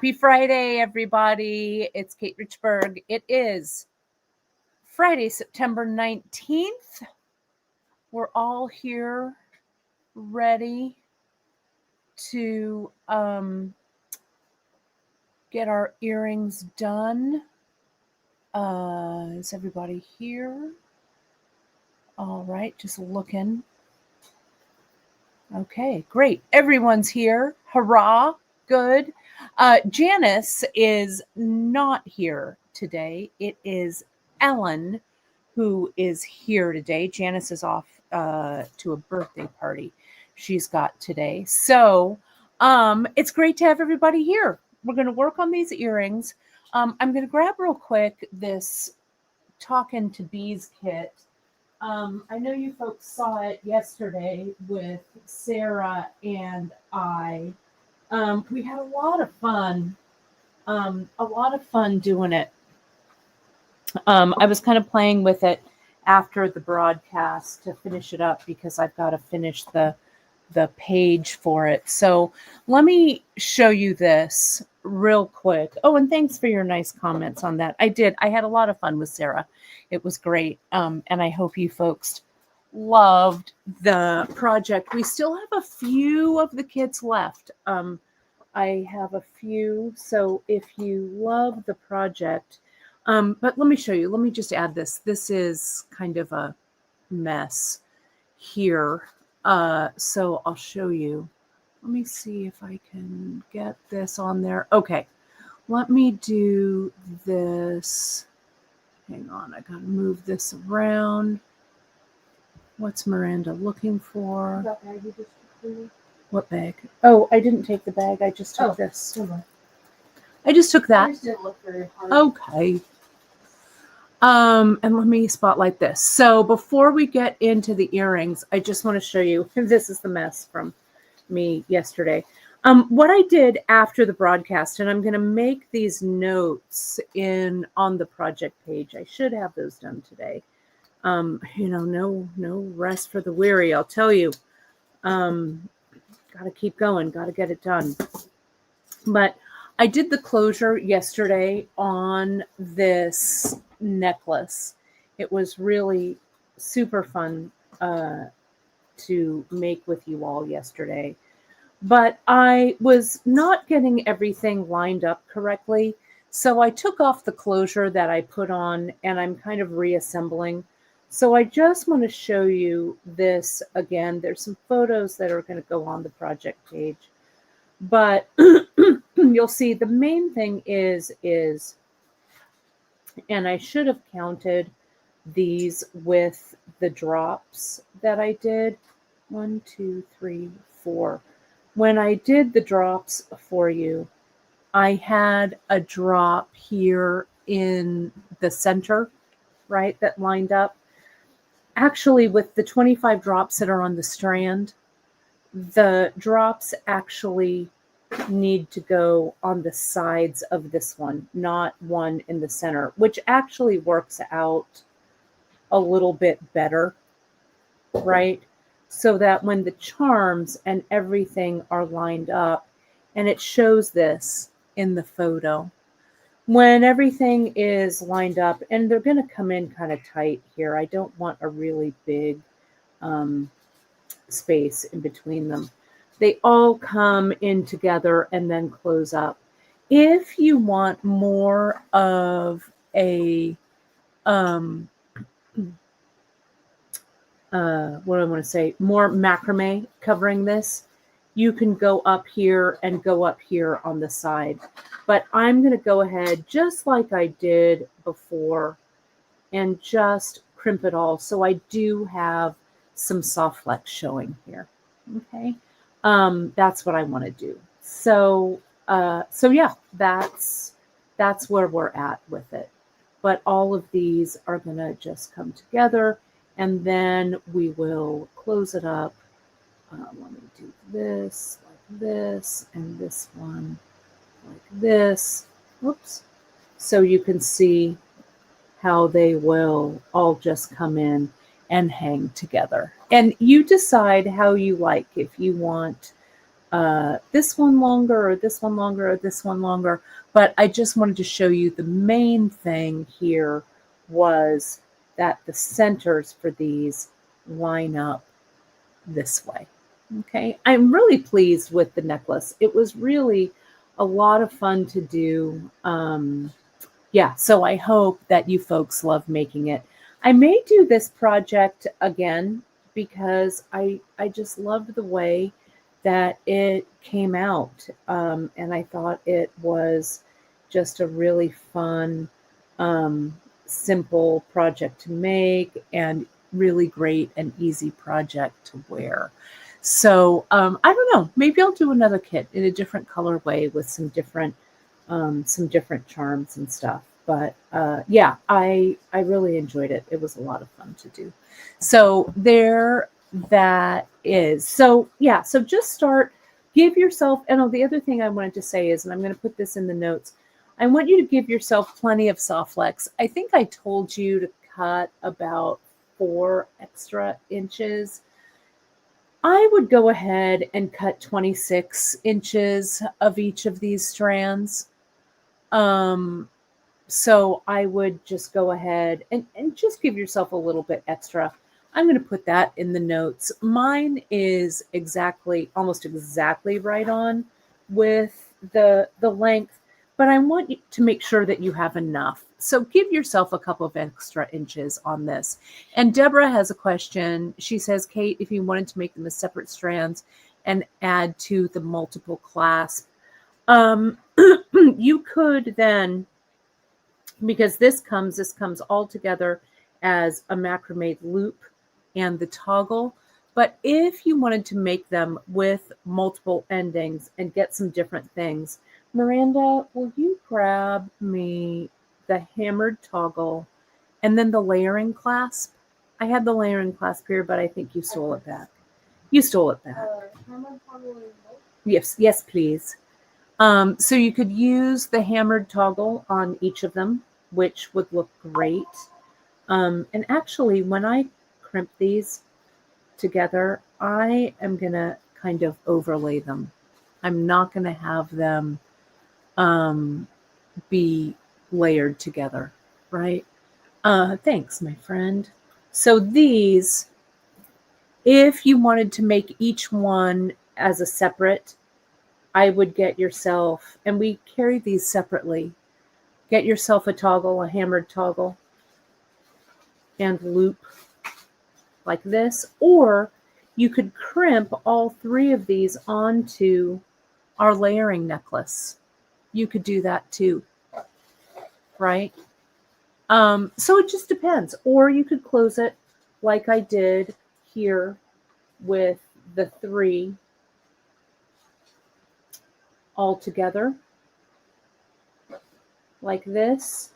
Happy Friday, everybody. It's Kate Richburg. It is Friday, September 19th. We're all here ready to get our earrings done. Is everybody here? All right, just looking. Okay, great. Everyone's here. Hurrah. Good. Janice is not here today. It is Ellen who is here today. Janice is off to a birthday party she's got today. So it's great to have everybody here. We're going to work on these earrings. I'm going to grab real quick this Talkin' to Bees kit. I know you folks saw it yesterday with Sarah and I. We had a lot of fun doing it. I was kind of playing with it after the broadcast to finish it up because I've got to finish the page for it. So let me show you this real quick. Oh, and thanks for your nice comments on that. I did. I had a lot of fun with Sarah. It was great. And I hope you folks loved the project. We still have a few of the kits left. I have a few. So if you love the project, but let me show you. Let me just add this. This is kind of a mess here. So I'll show you. Let me see if I can get this on there. Okay. Let me do this. Hang on. I got to move this around. What's Miranda looking for? That bag you just took. What bag? Oh, I didn't take the bag. I just took this. I just took that. I just didn't look very hard. Okay. And let me spotlight this. So before we get into the earrings, I just want to show you, this is the mess from me yesterday. What I did after the broadcast, and I'm going to make these notes on the project page. I should have those done today. No rest for the weary, I'll tell you. Got to keep going, got to get it done. But I did the closure yesterday on this necklace. It was really super fun to make with you all yesterday. But I was not getting everything lined up correctly. So I took off the closure that I put on and I'm kind of reassembling. So I just want to show you this again. There's some photos that are going to go on the project page. But you'll see the main thing is, and I should have counted these with the drops that I did. 1, 2, 3, 4. When I did the drops for you, I had a drop here in the center, right, that lined up. Actually, with the 25 drops that are on the strand, the drops actually need to go on the sides of this one, not one in the center, which actually works out a little bit better, right? So that when the charms and everything are lined up, and it shows this in the photo, when everything is lined up, and they're going to come in kind of tight here. I don't want a really big space in between them. They all come in together and then close up. If you want more of a, more macrame covering this, you can go up here and go up here on the side. But I'm going to go ahead, just like I did before, and just crimp it all. So I do have some soft flex showing here. Okay. That's what I want to do. So yeah, that's where we're at with it. But all of these are going to just come together, and then we will close it up. Let me do this like this, and this one like this. Whoops. So you can see how they will all just come in and hang together. And you decide how you like. If you want this one longer or this one longer or this one longer. But I just wanted to show you the main thing here was that the centers for these line up this way. Okay, I'm really pleased with the necklace. It was really a lot of fun to do. Yeah, so I hope that you folks love making it. I may do this project again because I just loved the way that it came out. And I thought it was just a really fun, simple project to make and really great and easy project to wear. So I don't know, maybe I'll do another kit in a different colorway with some different charms and stuff. But yeah, I really enjoyed it. It was a lot of fun to do. So there that is. So yeah, so just start, give yourself, and oh, the other thing I wanted to say is, and I'm going to put this in the notes, I want you to give yourself plenty of soft flex. I think I told you to cut about 4 extra inches. I would go ahead and cut 26 inches of each of these strands. So I would just go ahead and just give yourself a little bit extra. I'm going to put that in the notes. Mine is almost exactly right on with the length, but I want you to make sure that you have enough. So give yourself a couple of extra inches on this. And Deborah has a question. She says, Kate, if you wanted to make them as separate strands and add to the multiple clasp, you could then, because this comes all together as a macrame loop and the toggle. But if you wanted to make them with multiple endings and get some different things, Miranda, will you grab me the hammered toggle and then the layering clasp? I had the layering clasp here, but I think you stole it back. You stole it back. Yes, please. So you could use the hammered toggle on each of them, which would look great. And actually, when I crimp these together, I am going to kind of overlay them. I'm not going to have them be layered together, right? Thanks, my friend. So these, if you wanted to make each one as a separate, I would get yourself, and we carry these separately, get yourself a toggle, a hammered toggle, and loop like this, or you could crimp all 3 of these onto our layering necklace. You could do that too, right? So it just depends. Or you could close it like I did here with the 3 all together, like this,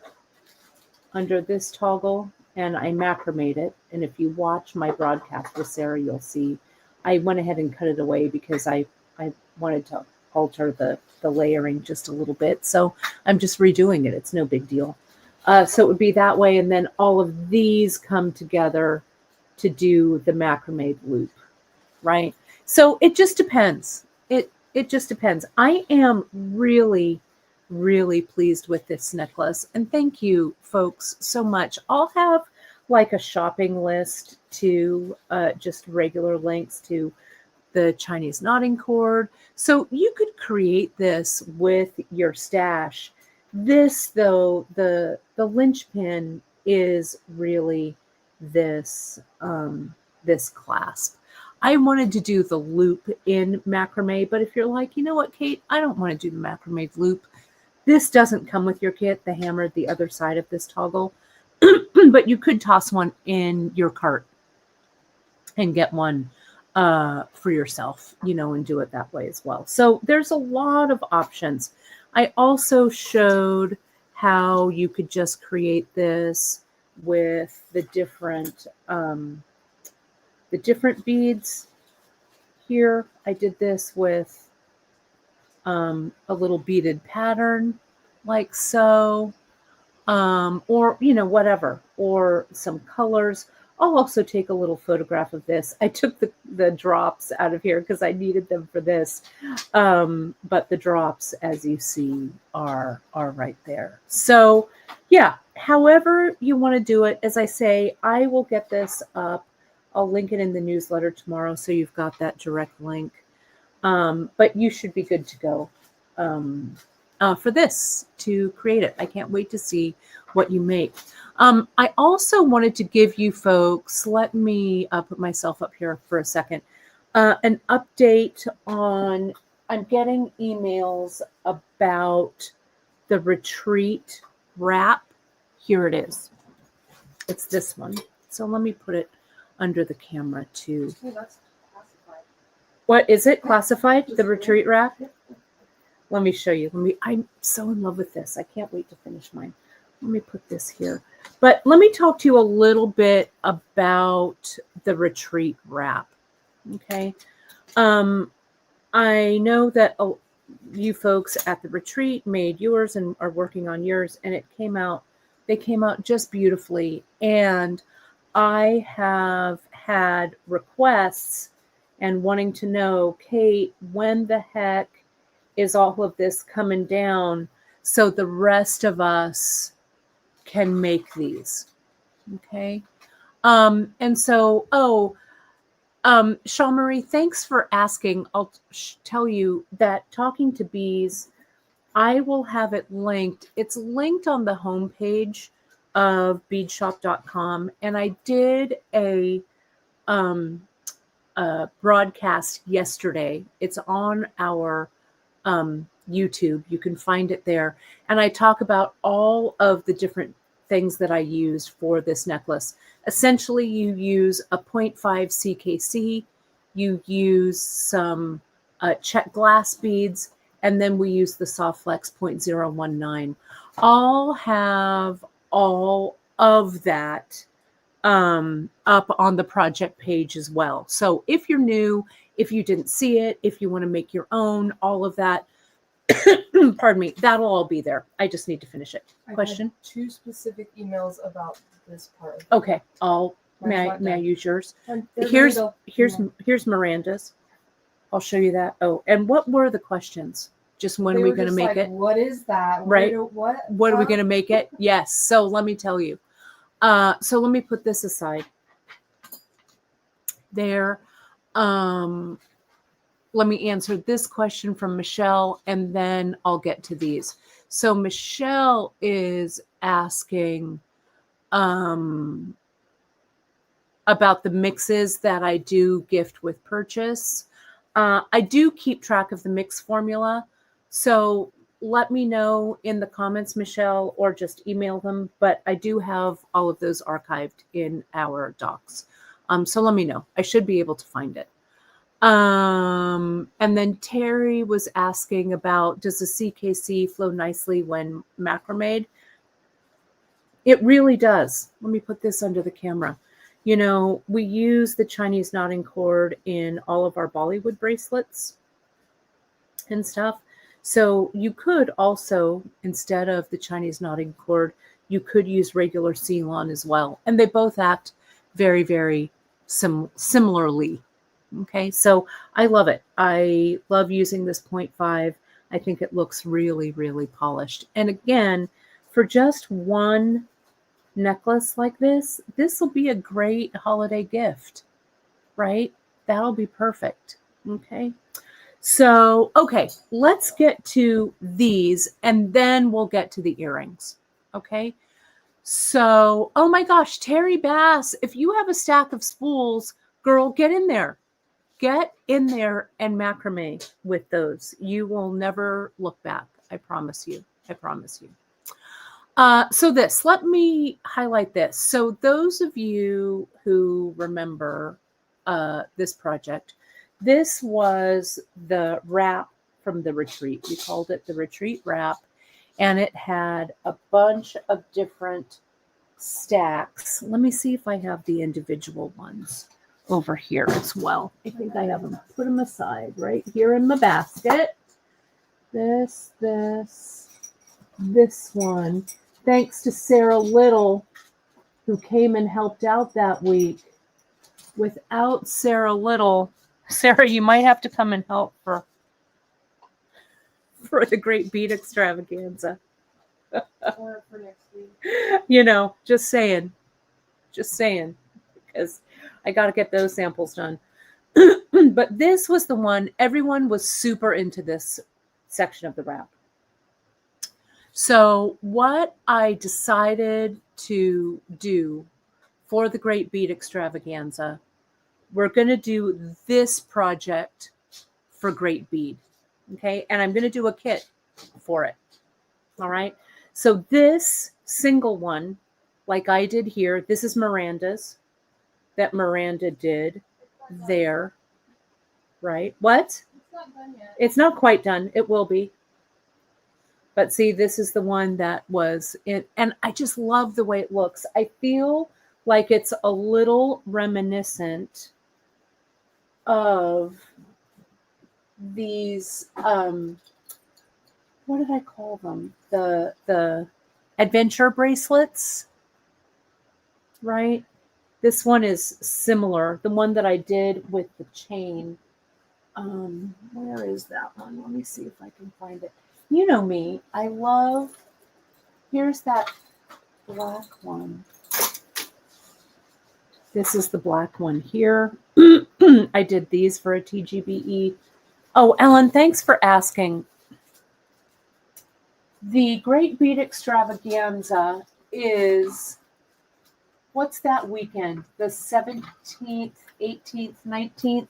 under this toggle, and I macrameed it. And if you watch my broadcast with Sarah, you'll see I went ahead and cut it away because I wanted to alter the layering just a little bit. So I'm just redoing it. It's no big deal. So it would be that way. And then all of these come together to do the macrame loop, right? So it just depends. It just depends. I am really, really pleased with this necklace. And thank you, folks, so much. I'll have like a shopping list to just regular links to the Chinese knotting cord. So you could create this with your stash. This, though, the linchpin is really this, this clasp. I wanted to do the loop in macrame, but if you're like, you know what, Kate, I don't want to do the macrame loop. This doesn't come with your kit, the hammered, the other side of this toggle, but you could toss one in your cart and get one for yourself, you know, and do it that way as well. So there's a lot of options. I also showed how you could just create this with the different beads here. I did this with a little beaded pattern like so, or, you know, whatever, or some colors. I'll also take a little photograph of this. I took the drops out of here because I needed them for this. But the drops, as you see, are right there. So yeah, however you want to do it, as I say, I will get this up. I'll link it in the newsletter tomorrow so you've got that direct link. But you should be good to go for this to create it. I can't wait to see what you make. I also wanted to give you folks, let me put myself up here for a second, an update on, I'm getting emails about the retreat wrap. Here it is. It's this one. So let me put it under the camera too. Oh, that's classified. What is it? Classified? The retreat wrap? Let me show you. I'm so in love with this. I can't wait to finish mine. Let me put this here. But let me talk to you a little bit about the retreat wrap. Okay. I know that you folks at the retreat made yours and are working on yours, and they came out just beautifully. And I have had requests and wanting to know, Kate, when the heck is all of this coming down so the rest of us can make these? Okay. And so, Shaw Marie, thanks for asking. I'll tell you that Talking to Bees, I will have it linked. It's linked on the homepage of beadshop.com. And I did a broadcast yesterday. It's on our YouTube. You can find it there. And I talk about all of the different things that I used for this necklace. Essentially, you use a 0.5 CKC, you use some check glass beads, and then we use the Soft Flex 0.019. I'll have all of that up on the project page as well. So if you're new, if you didn't see it, if you want to make your own, all of that, pardon me, that'll all be there. I just need to finish it. Question? I had 2 specific emails about this part. Okay. May I use yours? Here's Miranda's. I'll show you that. Oh, and what were the questions? Just when are we going to make it? What is that? Right. What are we going to make it? Yes. So let me tell you. So let me put this aside. There. Let me answer this question from Michelle, and then I'll get to these. So Michelle is asking about the mixes that I do gift with purchase. I do keep track of the mix formula. So let me know in the comments, Michelle, or just email them. But I do have all of those archived in our docs. So let me know. I should be able to find it. And then Terry was asking about, does the CKC flow nicely when macrameed? It really does. Let me put this under the camera. You know, we use the Chinese knotting cord in all of our Bollywood bracelets and stuff. So you could also, instead of the Chinese knotting cord, you could use regular Ceylon as well. And they both act very, very similarly. Okay, so I love it. I love using this 0.5. I think it looks really, really polished. And again, for just one necklace like this, this will be a great holiday gift, right? That'll be perfect. Okay. So, okay, let's get to these and then we'll get to the earrings. Okay. So, oh my gosh, Terry Bass, if you have a stack of spools, girl, get in there. Get in there and macrame with those. You will never look back. I promise you. I promise you. So this, let me highlight this. So those of you who remember this project, this was the wrap from the retreat. We called it the retreat wrap, and it had a bunch of different stacks. Let me see if I have the individual ones over here as well. I think I have them. Put them aside right here in my basket. This one. Thanks to Sarah Little who came and helped out that week. Without Sarah Little, Sarah, you might have to come and help for the Great Beat Extravaganza. Or for next week. You know, just saying, because I got to get those samples done. But this was the one, everyone was super into this section of the wrap. So what I decided to do for the Great Beat Extravaganza, we're going to do this project for Great Bead. Okay. And I'm going to do a kit for it. All right. So this single one, like I did here, this is Miranda's that Miranda did there. Right. What? It's not done yet. It's not quite done. It will be. But see, this is the one that was in, and I just love the way it looks. I feel like it's a little reminiscent of these, what did I call them? The adventure bracelets, right? This one is similar. The one that I did with the chain. Where is that one? Let me see if I can find it. You know me, I love, here's that black one. This is the black one here. I did these for a TGBE. Oh, Ellen, thanks for asking. The Great Beat Extravaganza is, what's that weekend? The 17th, 18th, 19th?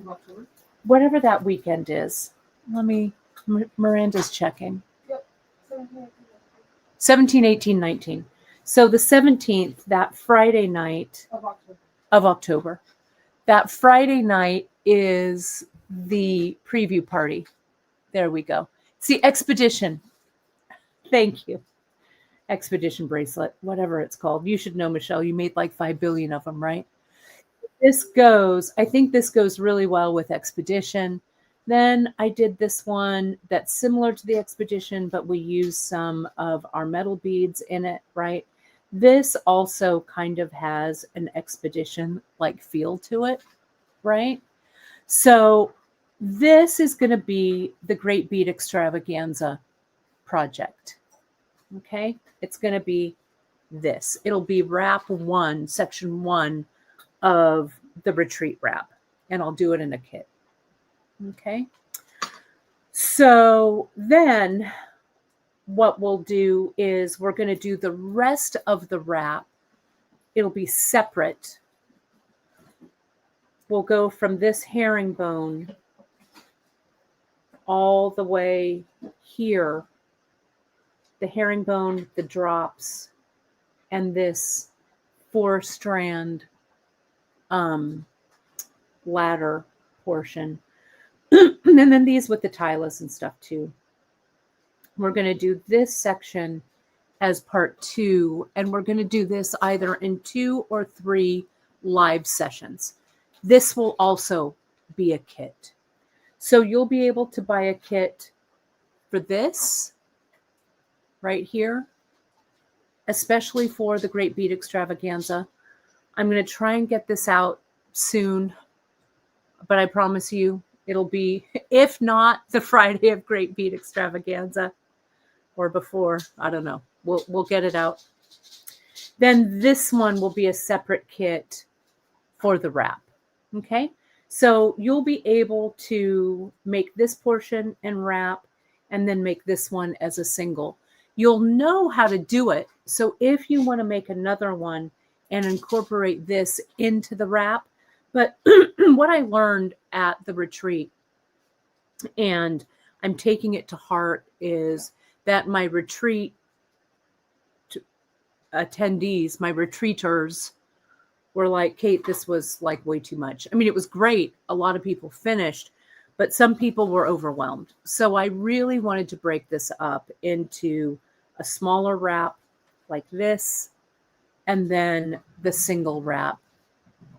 Of October. Whatever that weekend is. Let me, Miranda's checking. Yep. 17, 17, 18, 19. So the 17th, that Friday night of October. of October, that Friday night is the preview party. There we go. See, Expedition. Thank you. Expedition bracelet, whatever it's called. You should know, Michelle. You made like 5 billion of them, right? This goes, I think this goes really well with Expedition. Then I did this one that's similar to the Expedition, but we use some of our metal beads in it, right? This also kind of has an Expedition-like feel to it, right? So this is going to be the Great Bead Extravaganza project, okay? It's going to be this. It'll be wrap 1, section 1 of the retreat wrap, and I'll do it in a kit. Okay. So then what we'll do is we're going to do the rest of the wrap. It'll be separate. We'll go from this herringbone all the way here. The herringbone, the drops, and this 4-strand ladder portion. And then these with the tieless and stuff too. We're going to do this section as part 2, and we're going to do this either in 2 or 3 live sessions. This will also be a kit. So you'll be able to buy a kit for this right here, especially for the Great Bead Extravaganza. I'm going to try and get this out soon, but I promise you it'll be, if not the Friday of Great Bead Extravaganza or before, I don't know. We'll get it out. Then this one will be a separate kit for the wrap. Okay. So you'll be able to make this portion and wrap, and then make this one as a single. You'll know how to do it. So if you want to make another one and incorporate this into the wrap, but what I learned at the retreat, and I'm taking it to heart, is that my retreat attendees, my retreaters, were like, Kate, this was like way too much. I mean, it was great. A lot of people finished, but some people were overwhelmed. So I really wanted to break this up into a smaller wrap like this, and then the single wrap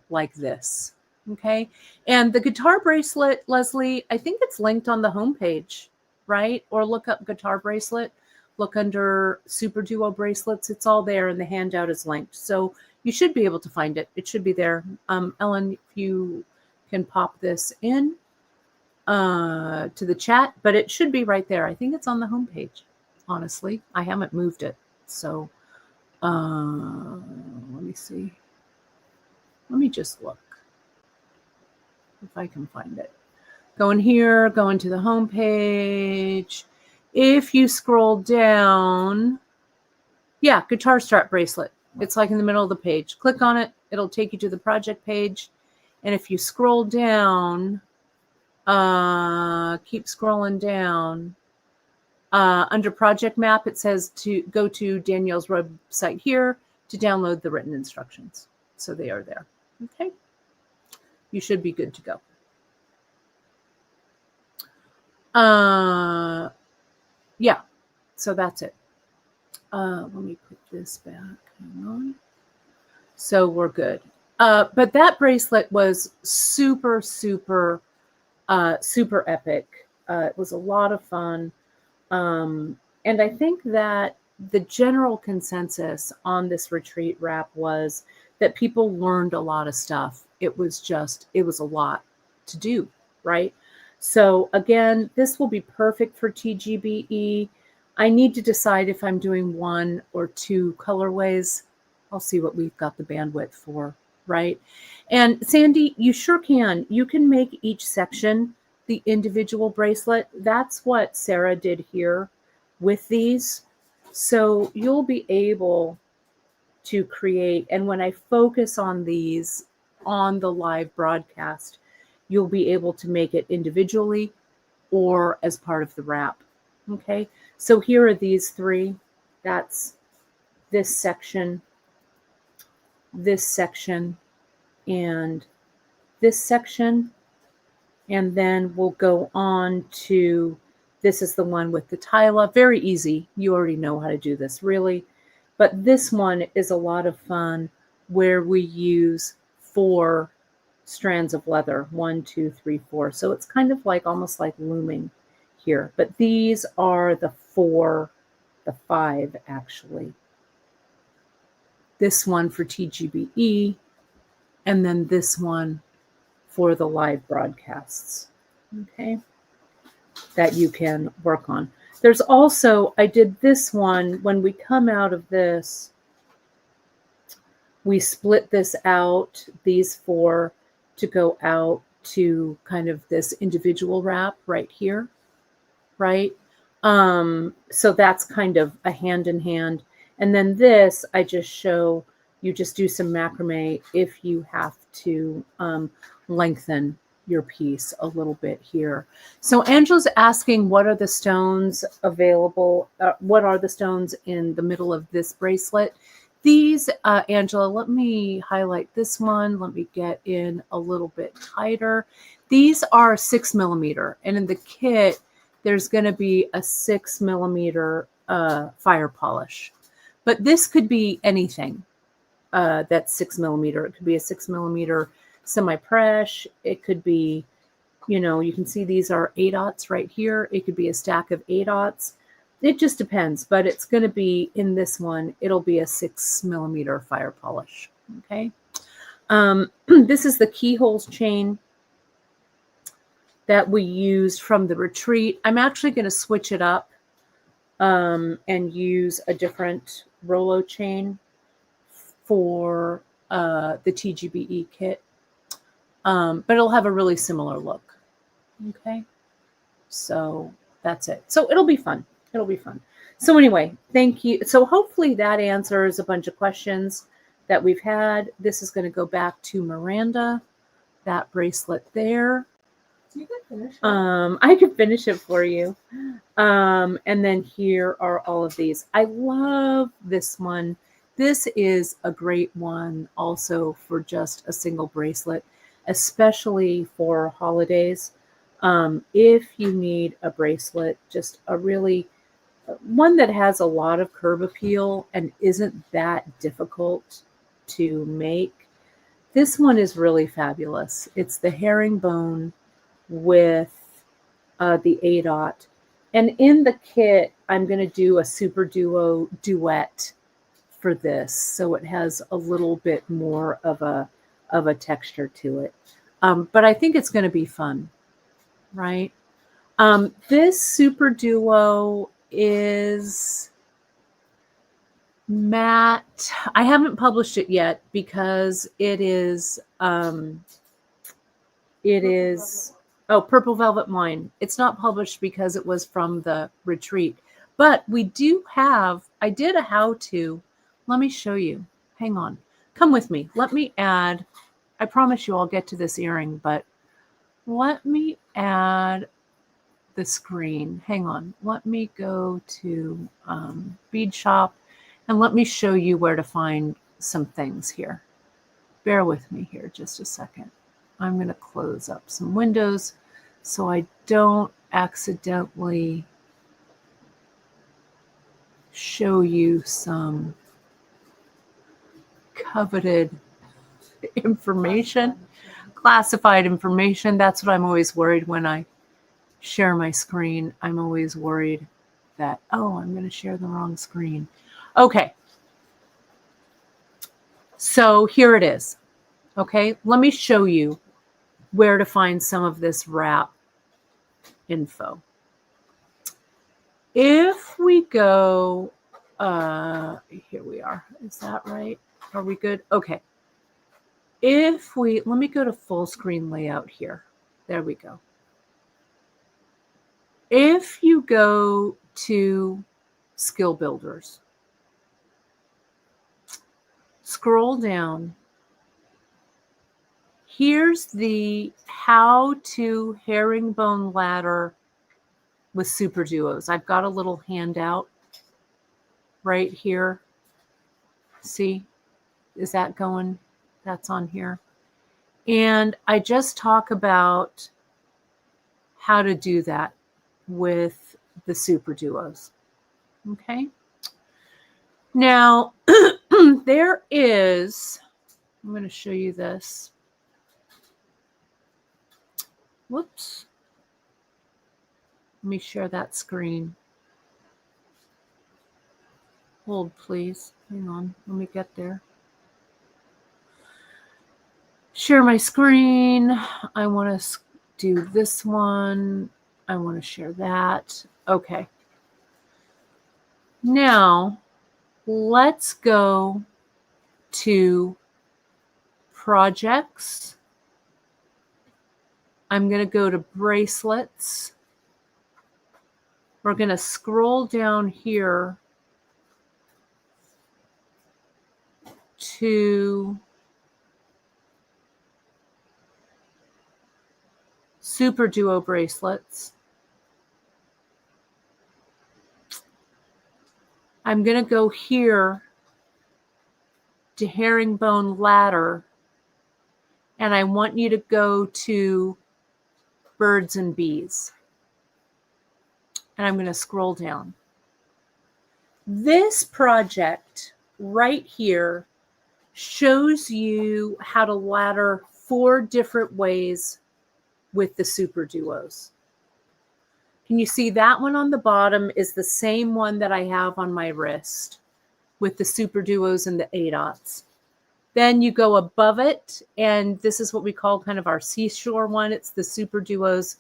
like this. Okay. And the guitar bracelet, Leslie, I think it's linked on the homepage, right? Or look up guitar bracelet. look under Super Duo bracelets. It's all there, and the handout is linked. So you should be able to find it. It should be there. Ellen, if you can pop this in to the chat, but it should be right there. I think it's on the homepage, honestly. I haven't moved it. So let me see. Let me just look if I can find it. Go in here, go into the homepage. If you scroll down, yeah, guitar strap bracelet. It's like in the middle of the page. Click on it. It'll take you to the project page. And if you scroll down, keep scrolling down, under project map, it says to go to Danielle's website here to download the written instructions. So they are there. Okay. You should be good to go. Yeah, so that's it. Let me put this back. Hang on. So we're good. But that bracelet was super, super, super epic. It was a lot of fun. And I think that the general consensus on this retreat wrap was that people learned a lot of stuff. It was a lot to do, right? So again, this will be perfect for TGBE. I need to decide if I'm doing 1 or 2 colorways. I'll see what we've got the bandwidth for, right? And Sandy, you sure can. You can make each section the individual bracelet. That's what Sarah did here with these. So you'll be able to create, and when I focus on these on the live broadcast, you'll be able to make it individually or as part of the wrap. Okay, so here are these 3. That's this section, and this section. And then we'll go on to, this is the one with the Tyla. Very easy. You already know how to do this, really. But this one is a lot of fun, where we use 4 strands of leather. 1, 2, 3, 4. So it's kind of like almost like looming here. But these are the 5 actually. This one for TGBE, and then this one for the live broadcasts, okay, that you can work on. There's also, I did this one, when we come out of this, we split this out, these 4, to go out to kind of this individual wrap right here, right? So that's kind of a hand in hand. And then this, I just show, you just do some macrame if you have to lengthen your piece a little bit here. So Angela's asking, what are the stones available? What are the stones in the middle of this bracelet? These, Angela, let me highlight this one. Let me get in a little bit tighter. These are 6 millimeter, and in the kit, there's going to be a 6 millimeter fire polish. But this could be anything that's 6 millimeter. It could be a 6 millimeter semi-presh. It could be, you know, you can see these are 8/0 right here. It could be a stack of 8/0. It just depends, but it's going to be, in this one, it'll be a 6 millimeter fire polish. Okay. This is the keyholes chain that we used from the retreat. I'm actually going to switch it up and use a different Rolo chain for the TGBE kit. But it'll have a really similar look. Okay. So that's it. So it'll be fun. It'll be fun. So anyway, thank you. So hopefully that answers a bunch of questions that we've had. This is going to go back to Miranda, that bracelet there. So you can finish it. I could finish it for you. And then here are all of these. I love this one. This is a great one also for just a single bracelet, especially for holidays. If you need a bracelet, just a really, one that has a lot of curb appeal and isn't that difficult to make, this one is really fabulous. It's the herringbone with the 8/0. And in the kit, I'm going to do a super duo duet for this, so it has a little bit more of a texture to it. But I think it's going to be fun, right? This super duo is matte. I haven't published it yet because it is Purple Velvet Wine. It's not published because it was from the retreat. But we do have, I did a how-to. Let me show you. Hang on. Come with me. Let me add, I promise you I'll get to this earring, but let me add the screen. Hang on. Let me go to Bead Shop and let me show you where to find some things here. Bear with me here just a second. I'm going to close up some windows so I don't accidentally show you some coveted information, classified information. That's what I'm always worried when I share my screen. I'm always worried that, oh, I'm going to share the wrong screen. Okay. So here it is. Okay. Let me show you where to find some of this wrap info. If we go, here we are. Is that right? Are we good? Okay. If we, let me go to full screen layout here. There we go. If you go to Skill Builders, scroll down. Here's the how to herringbone ladder with super duos. I've got a little handout right here. See, is that going? That's on here. And I just talk about how to do that with the super duos. Okay. Now, there is, I'm going to show you this. Whoops. Let me share that screen. Hold, please. Hang on. Let me get there. Share my screen. I want to do this one. I want to share that. Okay. Now, let's go to projects. I'm going to go to bracelets. We're going to scroll down here to Super Duo bracelets. I'm going to go here to herringbone ladder, and I want you to go to birds and bees. And I'm going to scroll down. This project right here shows you how to ladder 4 different ways with the super duos. Can you see that one on the bottom is the same one that I have on my wrist with the super duos and the 8/0. Then you go above it, and this is what we call kind of our seashore one. It's the super duos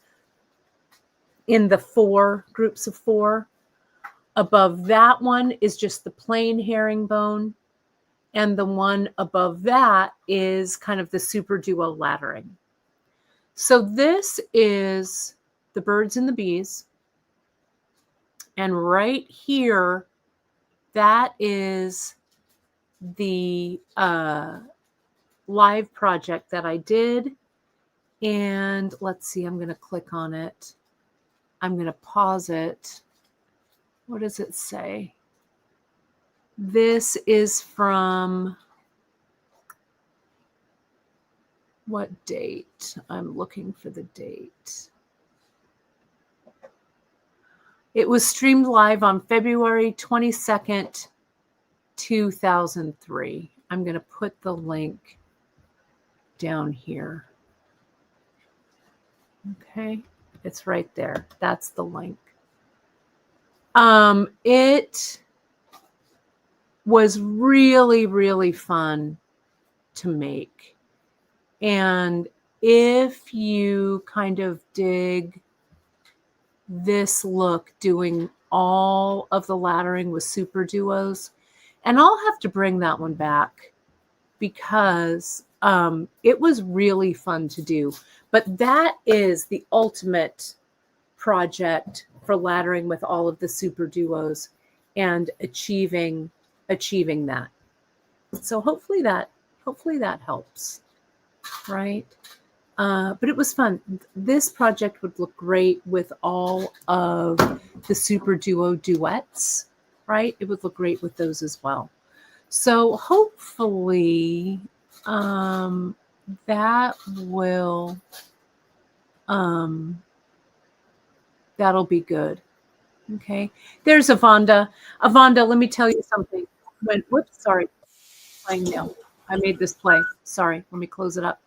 in the 4 groups of 4. Above that one is just the plain herringbone. And the one above that is kind of the super duo laddering. So this is the birds and the bees. And right here, that is the live project that I did. And let's see, I'm going to click on it. I'm going to pause it. What does it say? This is from what date? I'm looking for the date. It was streamed live on February 22nd, 2003. I'm going to put the link down here. Okay, it's right there. That's the link. It was really, really fun to make. And if you kind of dig this look, doing all of the laddering with super duos, and I'll have to bring that one back because it was really fun to do. But that is the ultimate project for laddering with all of the super duos and achieving that. So hopefully that helps, right? But it was fun. This project would look great with all of the super duo duets, right? It would look great with those as well. So hopefully that will that'll be good. Okay. There's Avonda. Avonda, let me tell you something. Whoops, sorry. Playing now. I made this play. Sorry. Let me close it up.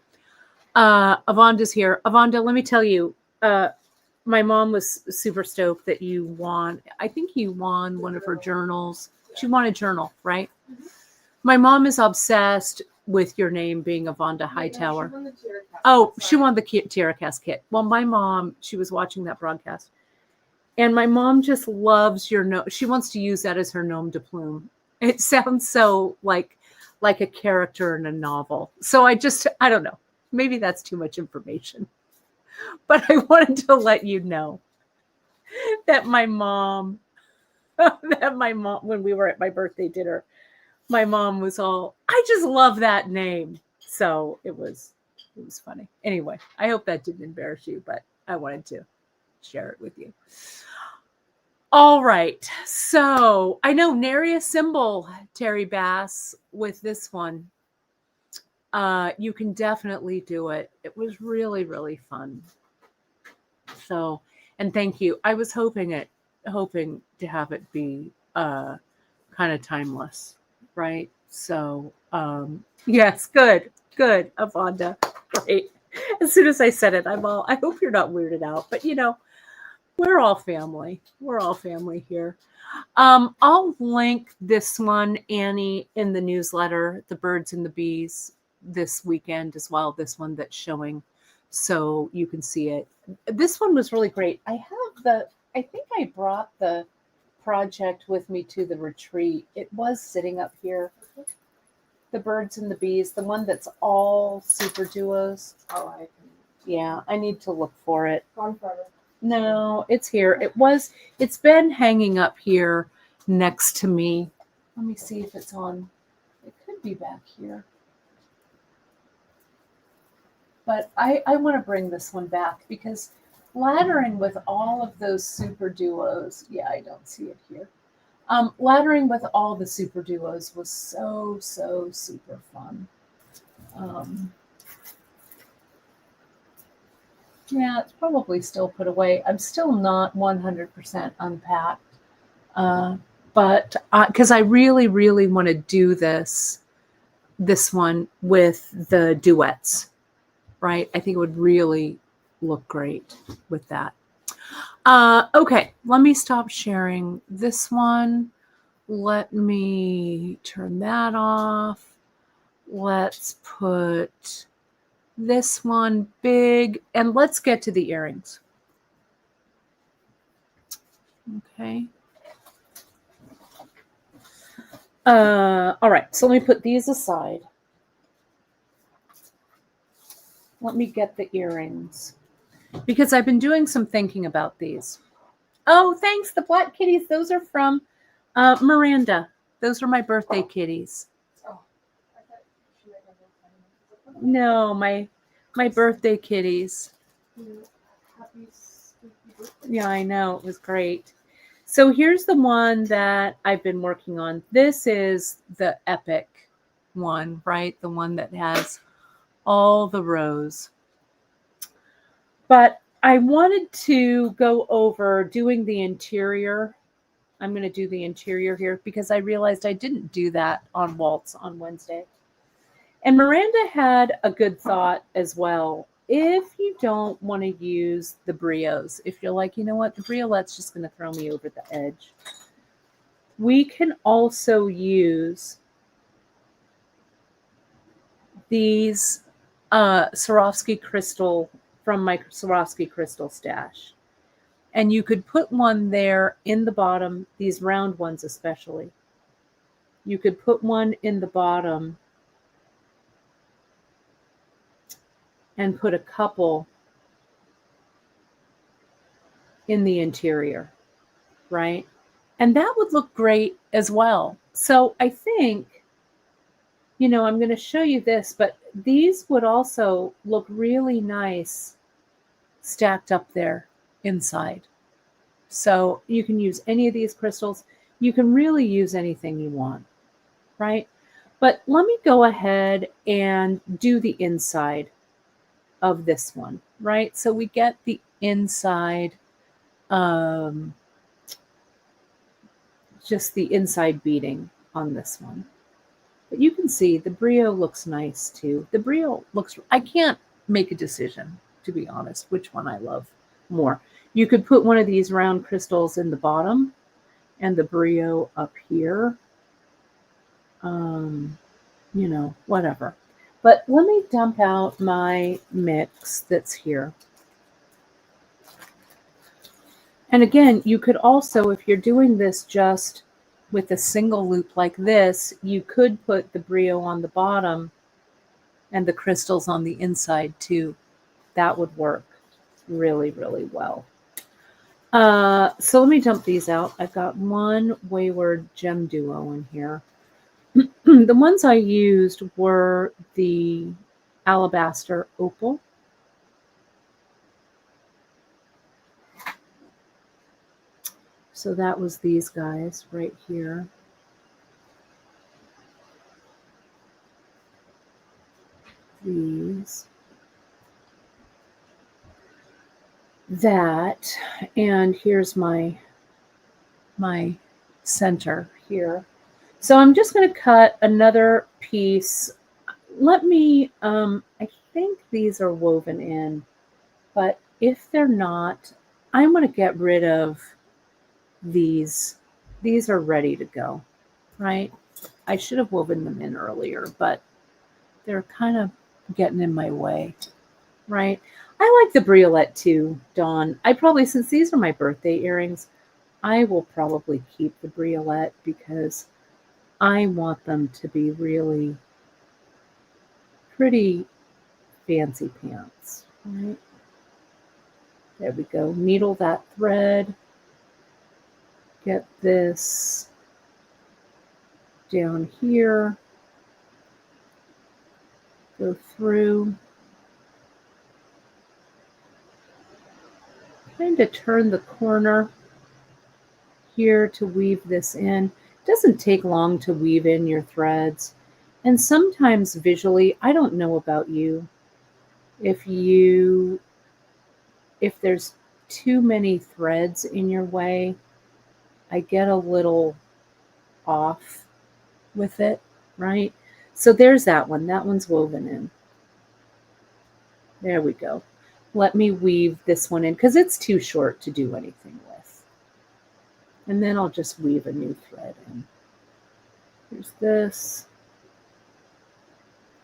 Avonda's here. Avonda, let me tell you, my mom was super stoked that you won. I think you won one of her journals. She won a journal, right? Mm-hmm. My mom is obsessed with your name being Avonda Hightower. She won the TierraCast kit. Well, my mom, she was watching that broadcast. And my mom just loves your gnome. She wants to use that as her gnome de plume. It sounds so like a character in a novel. So I don't know. Maybe that's too much information. But I wanted to let you know that my mom, when we were at my birthday dinner, my mom was all, I just love that name. So it was funny. Anyway, I hope that didn't embarrass you, but I wanted to share it with you. All right. So I know nary a symbol, Terry Bass, with this one. You can definitely do it. It was really, really fun. So, and thank you. I was hoping to have it be kind of timeless, right? So, yes, good, Avonda. Great. As soon as I said it, I hope you're not weirded out, but we're all family. We're all family here. I'll link this one, Annie, in the newsletter, The Birds and the Bees, this weekend as well. This one that's showing, so you can see it. This one was really great. I think I brought the project with me to the retreat. It was sitting up here. The Birds and the Bees, the one that's all super duos. Yeah, I need to look for it. Gone forever. No, it's here. It's been hanging up here next to me. Let me see if it's on. It could be back here. But I want to bring this one back because laddering with all of those super duos. Yeah, I don't see it here. Laddering with all the super duos was so super fun. Yeah, it's probably still put away. I'm still not 100% unpacked, but because I really want to do this one with the duets, right? I think it would really look great with that. Okay, let me stop sharing this one. Let me turn that off. Let's put this one big, and let's get to the earrings. Okay. All right, so let me put these aside. Let me get the earrings because I've been doing some thinking about these. Oh, thanks, the black kitties. Those are from Miranda. Those are my birthday kitties. No, my birthday kitties. Yeah, I know. It was great. So here's the one that I've been working on. This is the epic one, right? The one that has all the rows. But I wanted to go over doing the interior. I'm going to do the interior here because I realized I didn't do that on Waltz on Wednesday. And Miranda had a good thought as well. if you don't want to use the brios, if you're like, you know what, the briolette's just going to throw me over the edge, we can also use these Swarovski crystal from my Swarovski crystal stash. And you could put one there in the bottom, these round ones especially. You could put one in the bottom and put a couple in the interior, right? And that would look great as well. So I think, you know, I'm going to show you this, but these would also look really nice stacked up there inside. So you can use any of these crystals. You can really use anything you want, right? But let me go ahead and do the inside of this one, right? So we get the inside, just the inside beading on this one. But you can see the brio looks nice too. The brio looks, I can't make a decision, to be honest, which one I love more. You could put one of these round crystals in the bottom and the brio up here. You know, whatever. But let me dump out my mix that's here. And again, you could also, if you're doing this just with a single loop like this, you could put the brio on the bottom and the crystals on the inside too. That would work really, really well. So let me dump these out. I've got one Wayward Gem Duo in here. The ones I used were the Alabaster Opal. So that was these guys right here. These. That. And here's my center here. So I'm just going to cut another piece. Let me, I think these are woven in, but if they're not, I'm going to get rid of these. These are ready to go, right? I should have woven them in earlier, but they're kind of getting in my way, right? I like the briolette too, Dawn. I probably, since these are my birthday earrings, I will probably keep the briolette because I want them to be really pretty fancy pants, right? There we go. Needle that thread. Get this down here. Go through. Trying to turn the corner here to weave this in. It doesn't take long to weave in your threads. And sometimes visually, I don't know about you, if there's too many threads in your way, I get a little off with it, right? So there's that one. That one's woven in. There we go. Let me weave this one in because it's too short to do anything with. And then I'll just weave a new thread in. Here's this.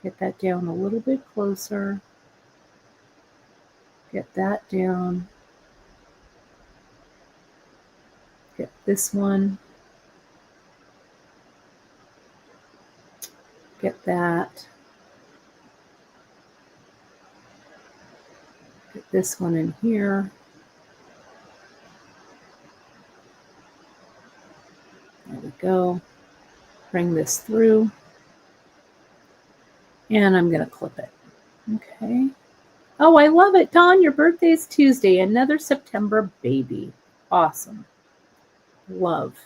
Get that down a little bit closer. Get that down. Get this one. Get that. Get this one in here. There we go. Bring this through. And I'm going to clip it. Okay. Oh, I love it, Dawn. Your birthday is Tuesday. Another September baby. Awesome. Love.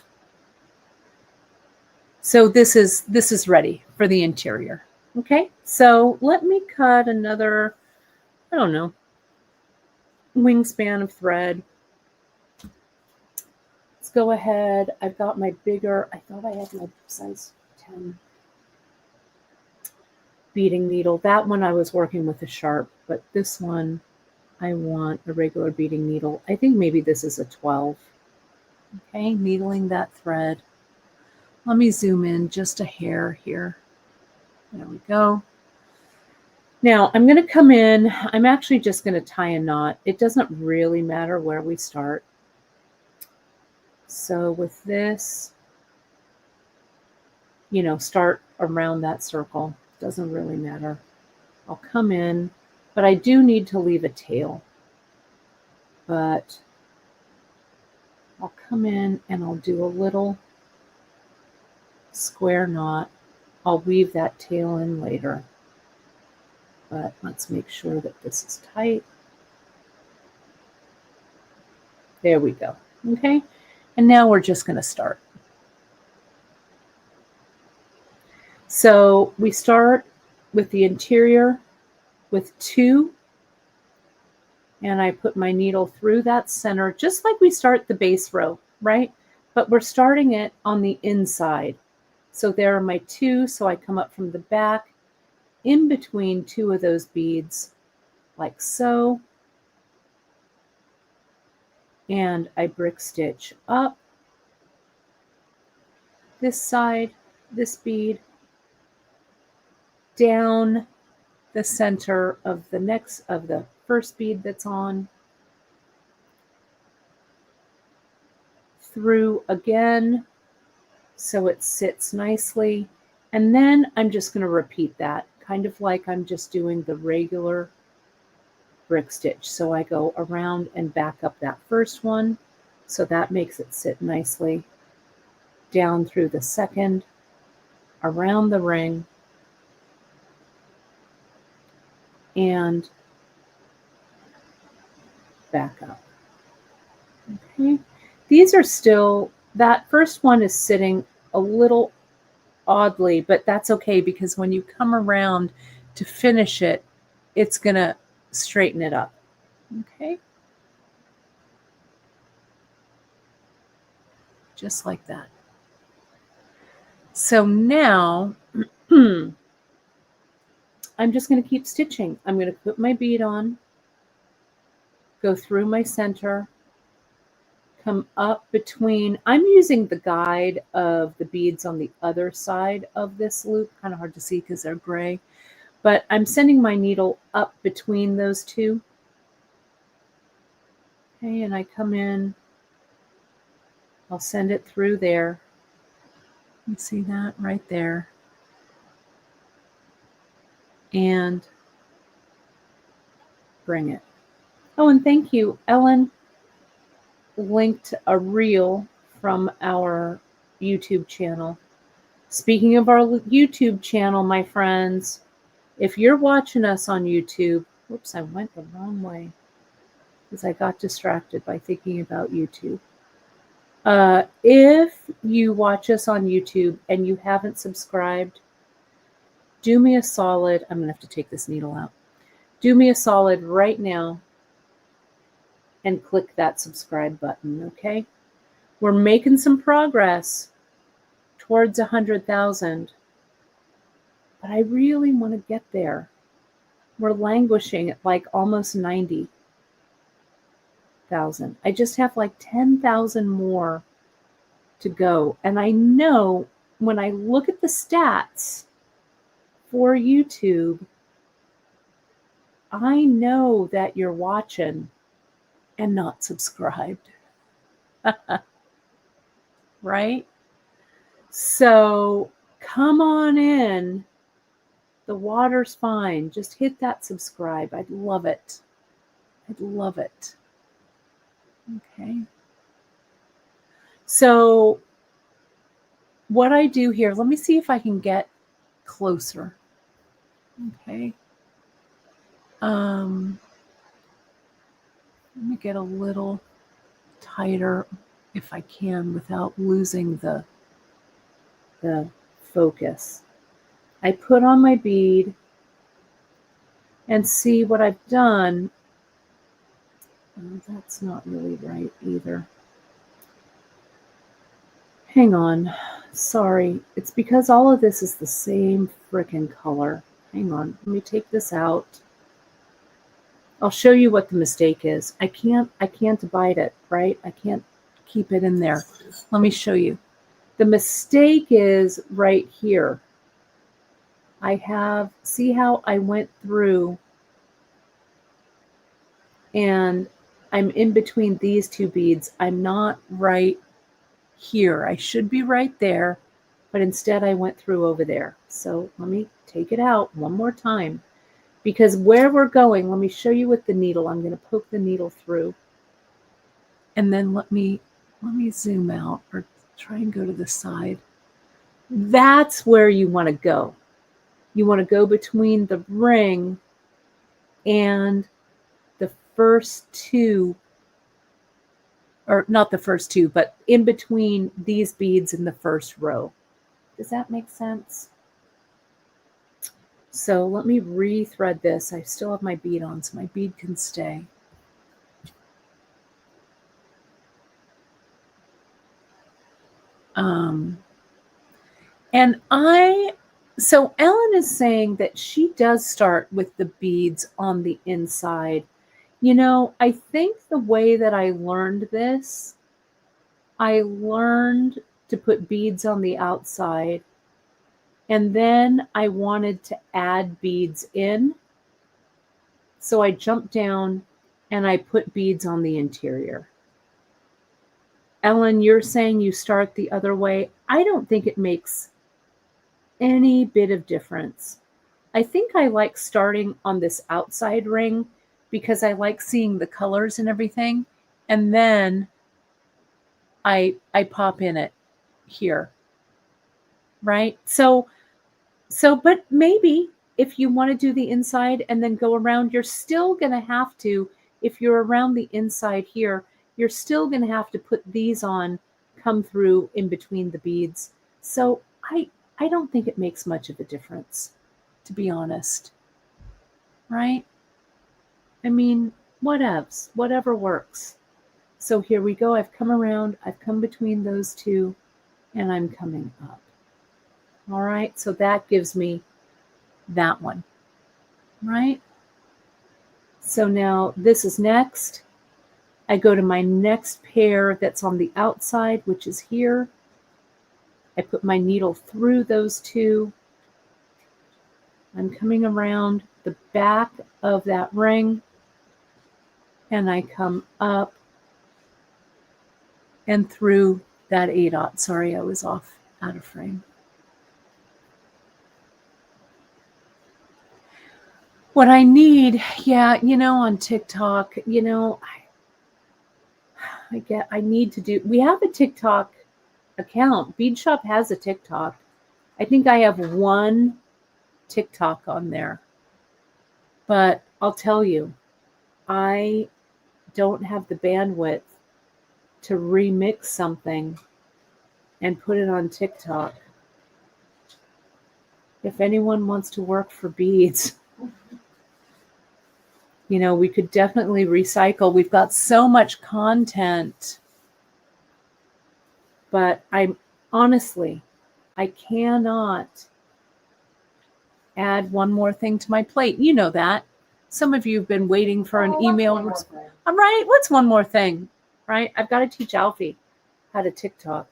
So this is ready for the interior. Okay. So let me cut another, I don't know, wingspan of thread. Let's go ahead. I've got my bigger, I thought I had my size 10. beading needle. That one I was working with a sharp, but this one I want a regular beading needle. I think maybe this is a 12. Okay, needling that thread. Let me zoom in just a hair here. There we go. Now I'm going to come in. I'm actually just going to tie a knot. It doesn't really matter where we start. So with this, start around that circle. Doesn't really matter. I'll come in, but I do need to leave a tail. But I'll come in and I'll do a little square knot. I'll weave that tail in later. But let's make sure that this is tight. There we go. Okay. And now we're just going to start. So we start with the interior with 2. And I put my needle through that center, just like we start the base row, right? But we're starting it on the inside. So there are my 2. So I come up from the back in between 2 of those beads, like so. And I brick stitch up this side, this bead, down the center of the first bead that's on, through again so it sits nicely, and then I'm just going to repeat that, kind of like I'm just doing the regular brick stitch. So I go around and back up that first one, so that makes it sit nicely, down through the second, around the ring, and back up. Okay, these are still, that first one is sitting a little oddly, but that's okay, because when you come around to finish it, it's going to straighten it up. Okay, just like that. So now I'm just going to keep stitching. I'm going to put my bead on, go through my center, come up between, I'm using the guide of the beads on the other side of this loop, kind of hard to see because they're gray, but I'm sending my needle up between those 2. Okay, and I come in, I'll send it through there. You see that right there. And bring it. Oh, and thank you. Ellen linked a reel from our YouTube channel. Speaking of our YouTube channel, my friends, if you're watching us on YouTube, whoops, I went the wrong way because I got distracted by thinking about YouTube. If you watch us on YouTube and you haven't subscribed, do me a solid. I'm going to have to take this needle out. Do me a solid right now and click that subscribe button, okay? We're making some progress towards 100,000, but I really want to get there. We're languishing at like almost 90,000. I just have like 10,000 more to go. And I know when I look at the stats for YouTube, I know that you're watching and not subscribed. Right? So come on in. The water's fine. Just hit that subscribe. I'd love it. I'd love it. Okay. So what I do here, let me see if I can get closer. Okay. Let me get a little tighter if I can without losing the focus. I put on my bead and see what I've done. Oh, that's not really right either. Hang on. Sorry. It's because all of this is the same frickin' color. hang on, let me take this out. I'll show you what the mistake is. I can't abide it, right? I can't keep it in there. Let me show you. The mistake is right here. See how I went through and I'm in between these two beads. I'm not right here. I should be right there, but instead I went through over there. So let me take it out one more time, because where we're going, let me show you with the needle. I'm going to poke the needle through, and then let me zoom out or try and go to the side. That's where you want to go. You want to go between the ring and the first two, or not the first two, but in between these beads in the first row. Does that make sense? So let me rethread this. I still have my bead on, so my bead can stay. So Ellen is saying that she does start with the beads on the inside. You know, I think the way that I learned this, I learned to put beads on the outside, and then I wanted to add beads in. So I jumped down and I put beads on the interior. Ellen, you're saying you start the other way. I don't think it makes any bit of difference. I think I like starting on this outside ring because I like seeing the colors and everything. And then I pop in it here. Right? So, but maybe if you want to do the inside and then go around, you're still going to have to, if you're around the inside here, you're still going to have to put these on, come through in between the beads. So I don't think it makes much of a difference, to be honest. Right? I mean, whatevs, whatever works. So here we go. I've come around, I've come between those two, and I'm coming up. All right, so that gives me that one, right? So now this is next. I go to my next pair that's on the outside, which is here. I put my needle through those two. I'm coming around the back of that ring, and I come up and through that 8/0. Sorry, I was off out of frame. What I need, yeah, on TikTok, I need to do, we have a TikTok account. Bead Shop has a TikTok. I think I have one TikTok on there. But I'll tell you, I don't have the bandwidth to remix something and put it on TikTok. If anyone wants to work for beads, we could definitely recycle. We've got so much content, but I cannot add one more thing to my plate. You know that. Some of you have been waiting for an email. I'm right. What's one more thing? Right? I've got to teach Alfie how to TikTok.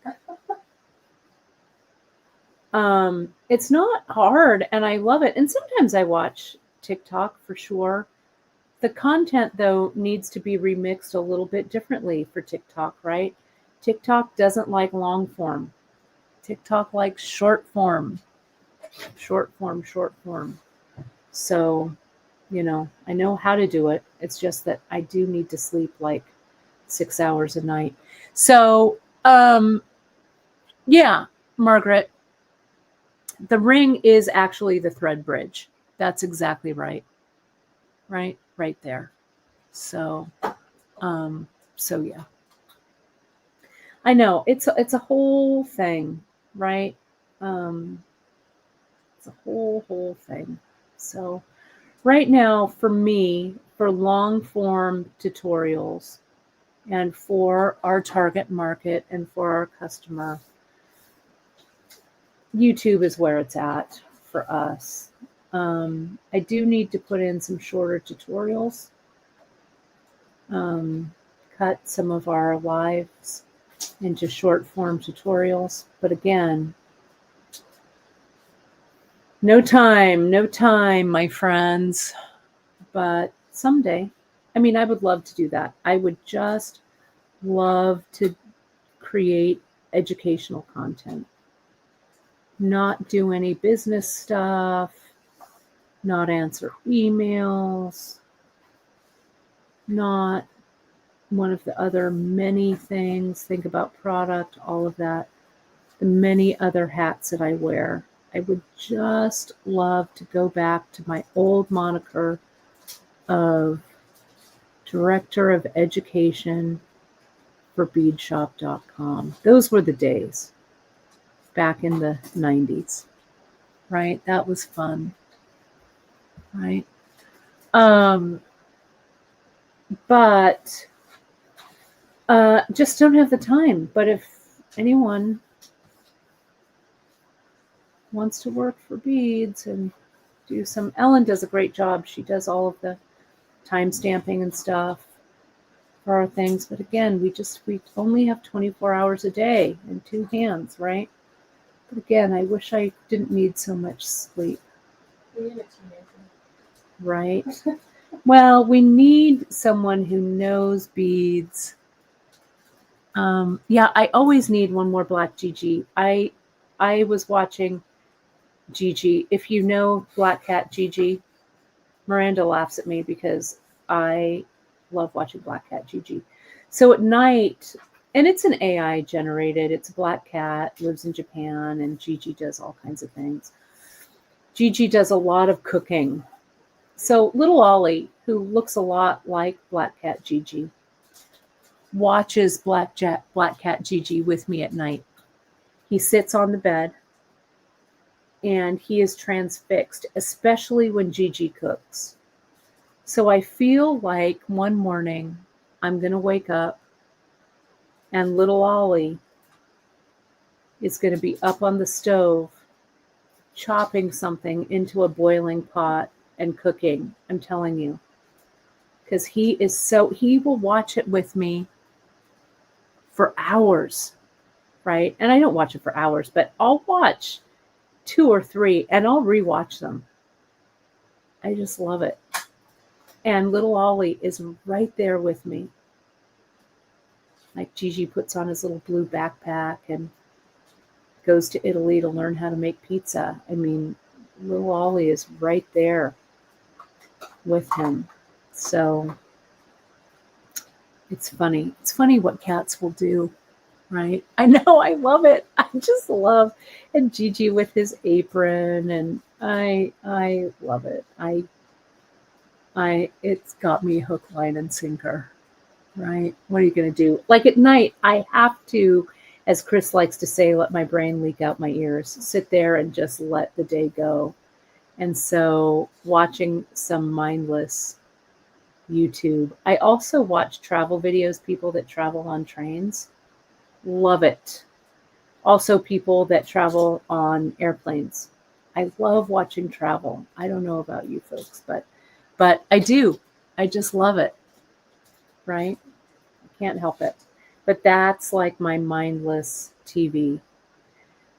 It's not hard, and I love it. And sometimes I watch TikTok for sure. The content, though, needs to be remixed a little bit differently for TikTok, right? TikTok doesn't like long form. TikTok likes short form. Short form. So, I know how to do it. It's just that I do need to sleep like 6 hours a night. So, yeah, Margaret, the ring is actually the thread bridge. That's exactly right. Right there. So yeah. I know it's a whole thing, right? It's a whole thing. So right now, for me, for long form tutorials and for our target market and for our customer, YouTube is where it's at for us. I do need to put in some shorter tutorials, cut some of our lives into short form tutorials. But again, no time, my friends. But someday, I mean, I would love to do that. I would just love to create educational content, not do any business stuff, not answer emails, not one of the other many things, think about product, all of that, the many other hats that I wear. I would just love to go back to my old moniker of Director of Education for beadshop.com. Those were the days back in the 90s, right? That was fun, right? But just don't have the time. But if anyone wants to work for beads and do some, Ellen does a great job. She does all of the time stamping and stuff for our things. But again, we only have 24 hours a day and 2 hands, right? But again, I wish I didn't need so much sleep. We need a teenager. Right? Well, we need someone who knows beads. Yeah, I always need one more Black Gigi. I was watching Gigi. If you know Black Cat Gigi, Miranda laughs at me because I love watching Black Cat Gigi. So at night, and it's an AI generated, it's a black cat, lives in Japan, and Gigi does all kinds of things. Gigi does a lot of cooking. So little Ollie, who looks a lot like Black Cat Gigi, watches Black Cat Gigi with me at night. He sits on the bed and he is transfixed, especially when Gigi cooks. So I feel like one morning I'm going to wake up and little Ollie is going to be up on the stove chopping something into a boiling pot and cooking. I'm telling you. Because he will watch it with me for hours, right? And I don't watch it for hours, but I'll watch 2 or 3 and I'll rewatch them. I just love it. And little Ollie is right there with me. Like Gigi puts on his little blue backpack and goes to Italy to learn how to make pizza. I mean, little Ollie is right there with him. So it's funny. It's funny what cats will do, right? I know, I love it. I just love, and Gigi with his apron, and I love it. It's got me hook, line, and sinker, right? What are you going to do? Like at night, I have to, as Chris likes to say, let my brain leak out my ears, sit there and just let the day go. And so watching some mindless YouTube. I also watch travel videos, people that travel on trains. Love it. Also people that travel on airplanes. I love watching travel. I don't know about you folks, but I do. I just love it. Right? I can't help it. But that's like my mindless TV.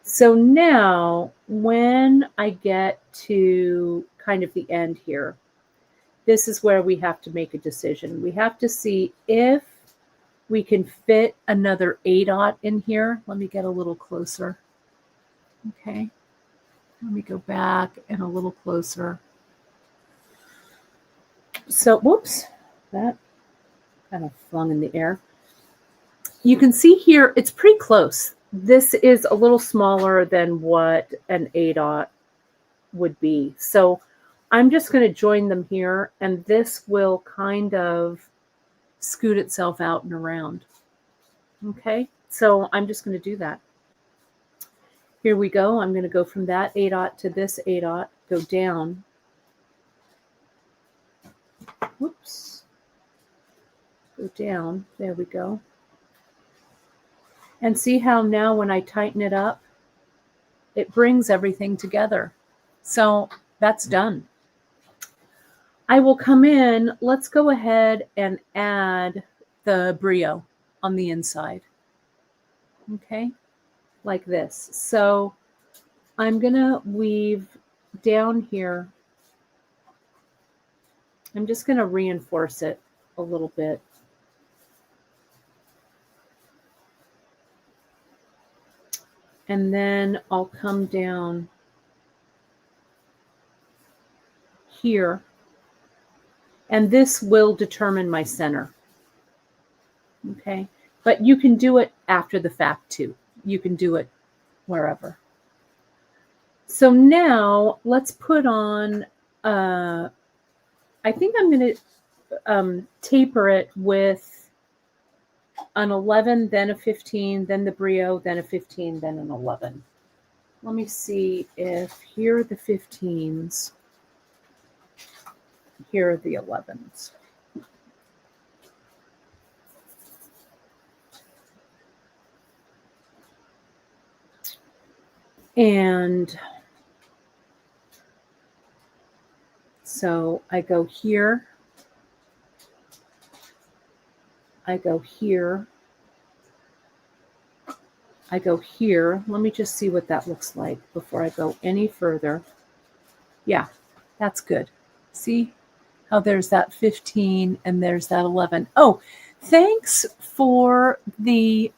So now when I get to kind of the end here, this is where we have to make a decision. We have to see if we can fit another A-dot in here. Let me get a little closer. Okay. Let me go back and a little closer. So, whoops, that kind of flung in the air. You can see here, it's pretty close. This is a little smaller than what an A-dot would be. So I'm just going to join them here, and this will kind of scoot itself out and around. Okay, so I'm just going to do that. Here we go. I'm going to go from that A-dot to this A-dot, go down. Whoops. Go down. There we go. And see how now when I tighten it up, it brings everything together. So that's done. I will come in. Let's go ahead and add the brio on the inside. Okay, like this. So I'm going to weave down here. I'm just going to reinforce it a little bit. And then I'll come down here. And this will determine my center. Okay. But you can do it after the fact too. You can do it wherever. So now let's put on, I think I'm going to taper it with an 11, then a 15, then the brio, then a 15, then an 11. Let me see if here are the 15s. Here are the 11s. And so I go here. I go here. I go here. Let me just see what that looks like before I go any further. Yeah, that's good. See how there's that 15 and there's that 11. Oh, thanks for the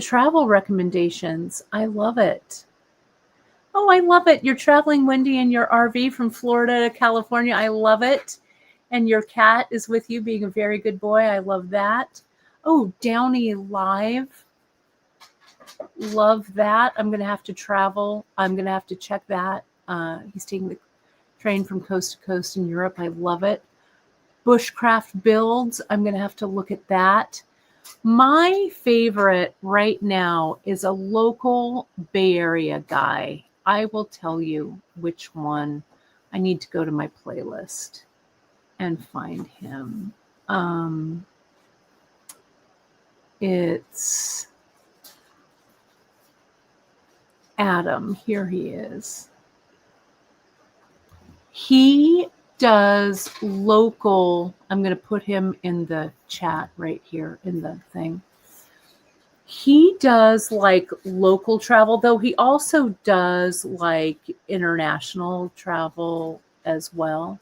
travel recommendations. I love it. Oh, I love it. You're traveling, Wendy, in your RV from Florida to California. I love it. And your cat is with you, being a very good boy. I love that. Oh, Downey Live. Love that. I'm going to have to travel. I'm going to have to check that. He's taking the train from coast to coast in Europe. I love it. Bushcraft Builds. I'm going to have to look at that. My favorite right now is a local Bay Area guy. I will tell you which one. I need to go to my playlist and find him. It's Adam. Here he is. He does local. I'm going to put him in the chat right here in the thing. He does like local travel, though he also does like international travel as well.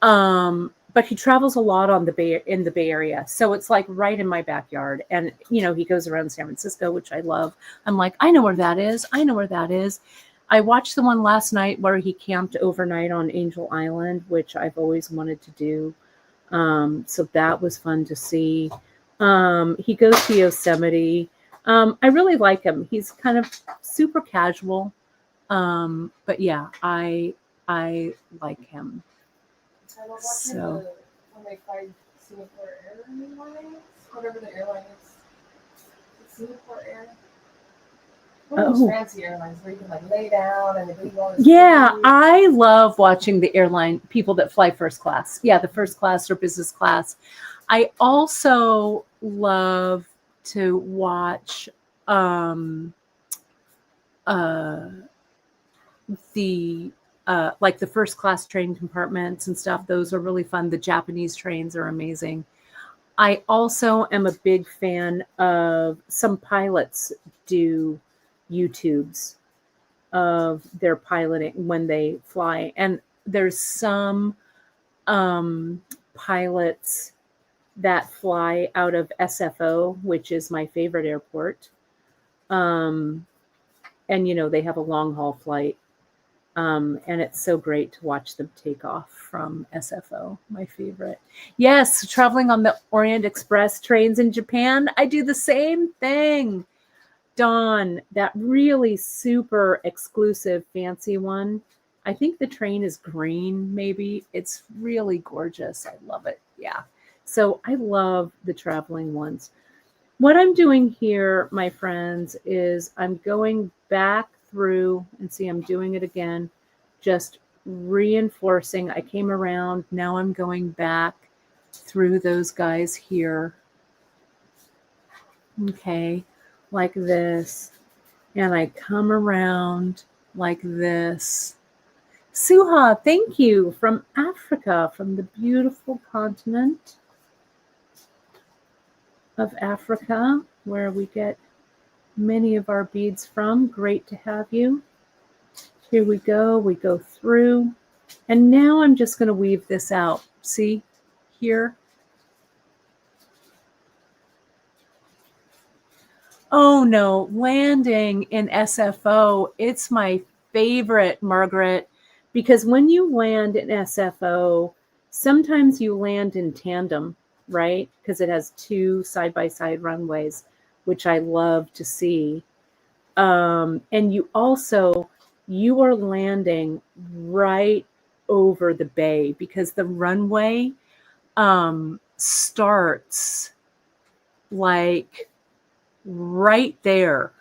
But he travels a lot in the Bay Area. So it's like right in my backyard. And, you know, he goes around San Francisco, which I love. I'm like, I know where that is. I know where that is. I watched the one last night where he camped overnight on Angel Island, which I've always wanted to do. So that was fun to see. He goes to Yosemite. I really like him. He's kind of super casual. But yeah, I like him. I love watching when they fly Singapore Airlines, whatever the airline is. Singapore Air. One of those fancy airlines where you can like lay down and they leave all this food. I love watching the airline people that fly first class. Yeah, the first class or business class. I also love to watch the like the first class train compartments and stuff. Those are really fun. The Japanese trains are amazing. I also am a big fan of some pilots do YouTubes of their piloting when they fly. And there's some pilots that fly out of SFO, which is my favorite airport. And, you know, they have a long haul flight. And it's so great to watch them take off from SFO, my favorite. Yes, traveling on the Orient Express trains in Japan, I do the same thing. Dawn, that really super exclusive fancy one. I think the train is green, maybe. It's really gorgeous. I love it. Yeah. So I love the traveling ones. What I'm doing here, my friends, is I'm going back through and see, I'm doing it again, just reinforcing. I came around. Now I'm going back through those guys here. Okay. Like this. and I come around like this. Suha, thank you, from Africa, from the beautiful continent of Africa, where we get many of our beads from. Great to have you. Here we go through. And now I'm just going to weave this out. See here? Oh no, landing in SFO, it's my favorite, Margaret, because when you land in SFO, sometimes you land in tandem, right? Because it has two side-by-side runways, which I love to see. And you are landing right over the bay because the runway starts like right there,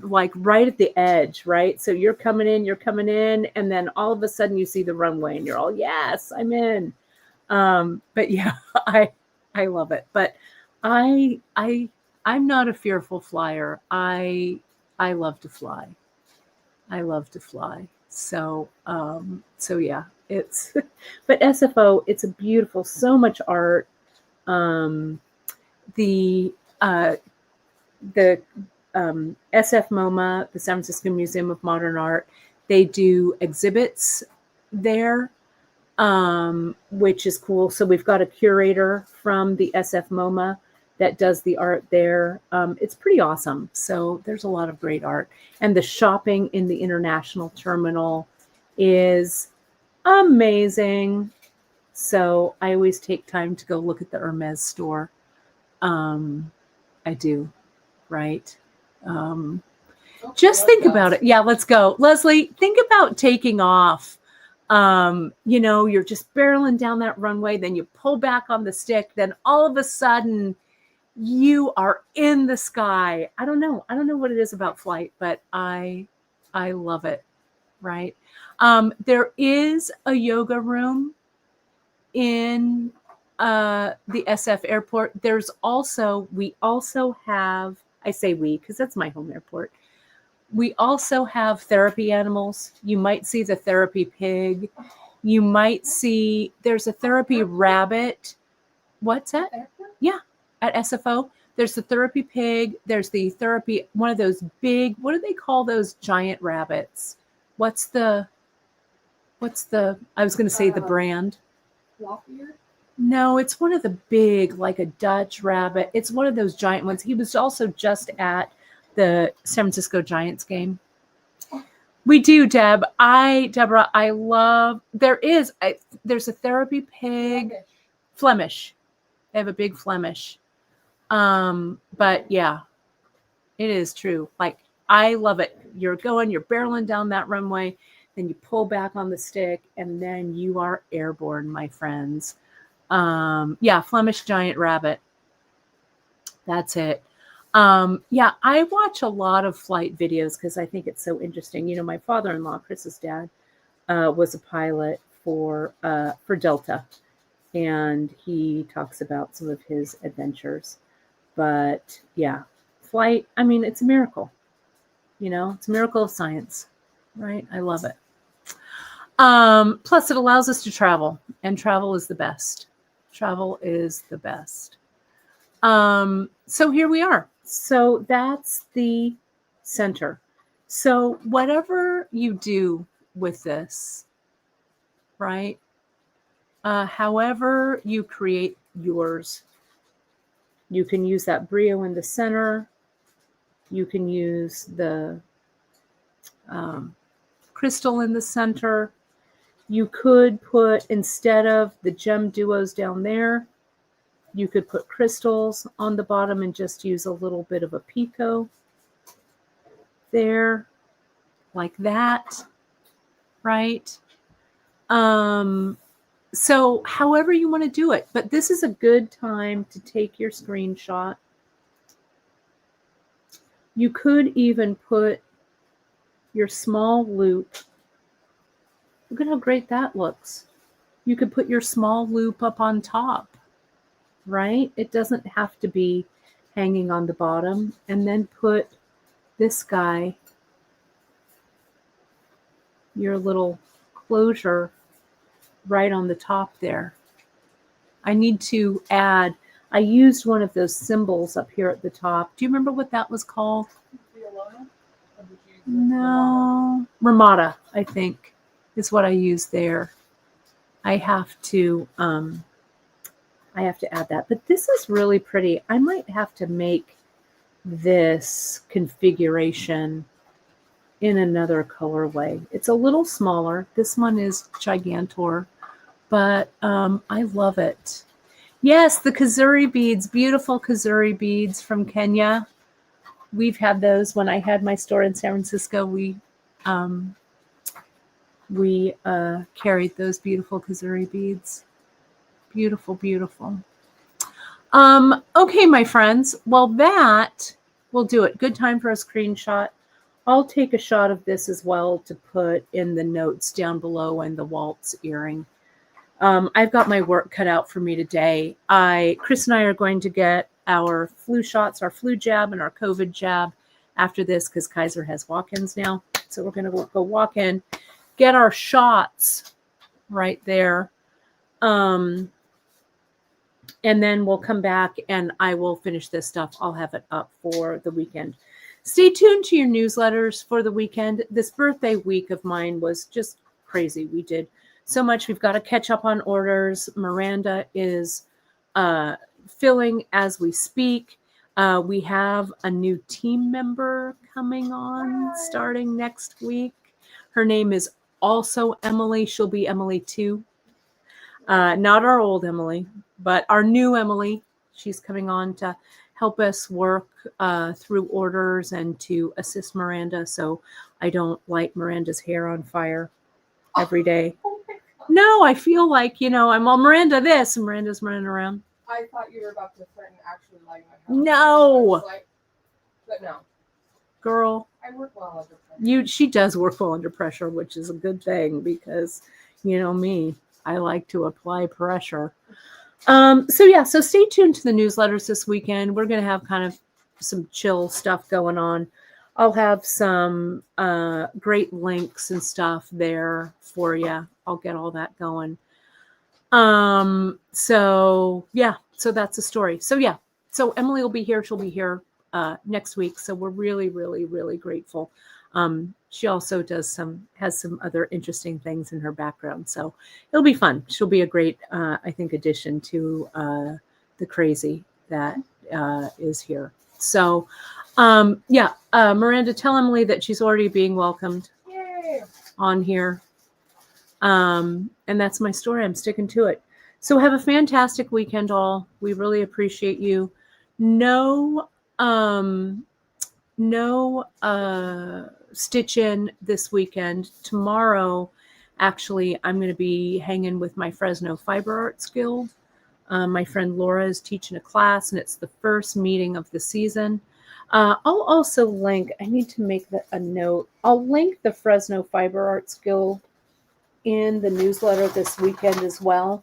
like right at the edge, right? So you're coming in, and then all of a sudden you see the runway and you're all, yes, I'm in. But yeah, I love it. But I'm not a fearful flyer. I love to fly. I love to fly. So yeah, it's but SFO, it's a beautiful, so much art. The SF MoMA, the San Francisco Museum of Modern Art, they do exhibits there, which is cool. So we've got a curator from the SF MoMA that does the art there. It's pretty awesome. So there's a lot of great art. And the shopping in the International Terminal is amazing. So I always take time to go look at the Hermes store. I do, right? Just think about it. Yeah, let's go. Leslie, think about taking off. You're just barreling down that runway, then you pull back on the stick, then all of a sudden you are in the sky. I don't know what it is about flight, but I love it, right? There is a yoga room in the SF airport. We also have, I say we, because that's my home airport. We also have therapy animals. You might see the therapy pig. You might see, there's a therapy rabbit. What's that? Yeah, at SFO. There's the therapy pig. There's the therapy, one of those big, what do they call those giant rabbits? What's the, I was going to say the brand. Lop-eared? No, it's one of the big, like a Dutch rabbit. It's one of those giant ones. He was also just at the San Francisco Giants game. We do, Deborah, I love, there's a therapy pig. Flemish. They have a big Flemish. But yeah, it is true. Like, I love it. You're barreling down that runway, then you pull back on the stick, and then you are airborne, my friends. Flemish giant rabbit. That's it. I watch a lot of flight videos because I think it's so interesting. My father-in-law, Chris's dad, was a pilot for Delta, and he talks about some of his adventures. But yeah, flight, I mean, it's a miracle. It's a miracle of science, right? I love it. Plus, it allows us to travel, and travel is the best. Travel is the best. So here we are. So that's the center. So whatever you do with this, right? However you create yours, you can use that brio in the center. You can use the crystal in the center. You could put, instead of the gem duos down there, you could put crystals on the bottom and just use a little bit of a picot there, like that, right? So however you want to do it, but this is a good time to take your screenshot. You could even put your small loop. Look at how great that looks. You could put your small loop up on top, right? It doesn't have to be hanging on the bottom. And then put this guy your little closure right on the top there. I need to add, I used one of those symbols up here at the top. Do you remember what that was called? Violetta? Or did you use No. Ramada, I think, is what I used there. I have to add that. But this is really pretty. I might have to make this configuration in another colorway. It's a little smaller. This one is Gigantor, but I love it. Yes, the Kazuri beads, beautiful Kazuri beads from Kenya. We've had those when I had my store in San Francisco. We carried those beautiful Kazuri beads. Beautiful, beautiful. Okay, my friends. Well, that will do it. Good time for a screenshot. I'll take a shot of this as well to put in the notes down below and the Waltz earring. I've got my work cut out for me today. Chris and I are going to get our flu shots, our flu jab and our COVID jab after this because Kaiser has walk-ins now. So we're going to go walk in, get our shots right there. And then we'll come back and I will finish this stuff. I'll have it up for the weekend. Stay tuned to your newsletters for the weekend. This birthday week of mine was just crazy. We did so much. We've got to catch up on orders. Miranda is filling as we speak. We have a new team member coming on starting next week. Her name is also Emily. She'll be Emily too. Not our old Emily, but our new Emily. She's coming on to help us work through orders and to assist Miranda so I don't light Miranda's hair on fire every day. No, I feel like, I'm all Miranda this and Miranda's running around. I thought you were about to threaten actually lighting my house. No. But no. Girl. I work well under pressure. She does work well under pressure, which is a good thing because, me, I like to apply pressure. So stay tuned to the newsletters this weekend. We're going to have kind of some chill stuff going on. I'll have some great links and stuff there for you. I'll get all that going. So that's the story. So Emily will be here. She'll be here next week. So we're really, really, really grateful. She also has some other interesting things in her background. So it'll be fun. She'll be a great, I think, addition to the crazy that is here. So, Miranda, tell Emily that she's already being welcomed. Yay. On here. And that's my story. I'm sticking to it. So have a fantastic weekend, all. We really appreciate you. No stitch in this weekend. Tomorrow, actually, I'm going to be hanging with my Fresno Fiber Arts Guild. My friend Laura is teaching a class, and it's the first meeting of the season. I'll also link, I need to make a note. I'll link the Fresno Fiber Arts Guild in the newsletter this weekend as well.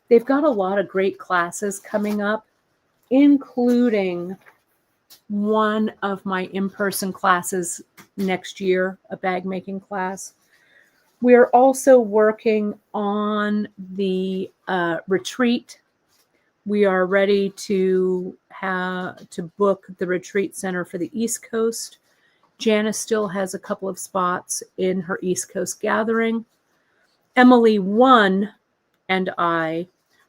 They've got a lot of great classes coming up, including one of my in-person classes next year, a bag making class. We're also working on the retreat. We are ready to book the retreat center for the East Coast. Janice still has a couple of spots in her East Coast gathering. Emily 1 and I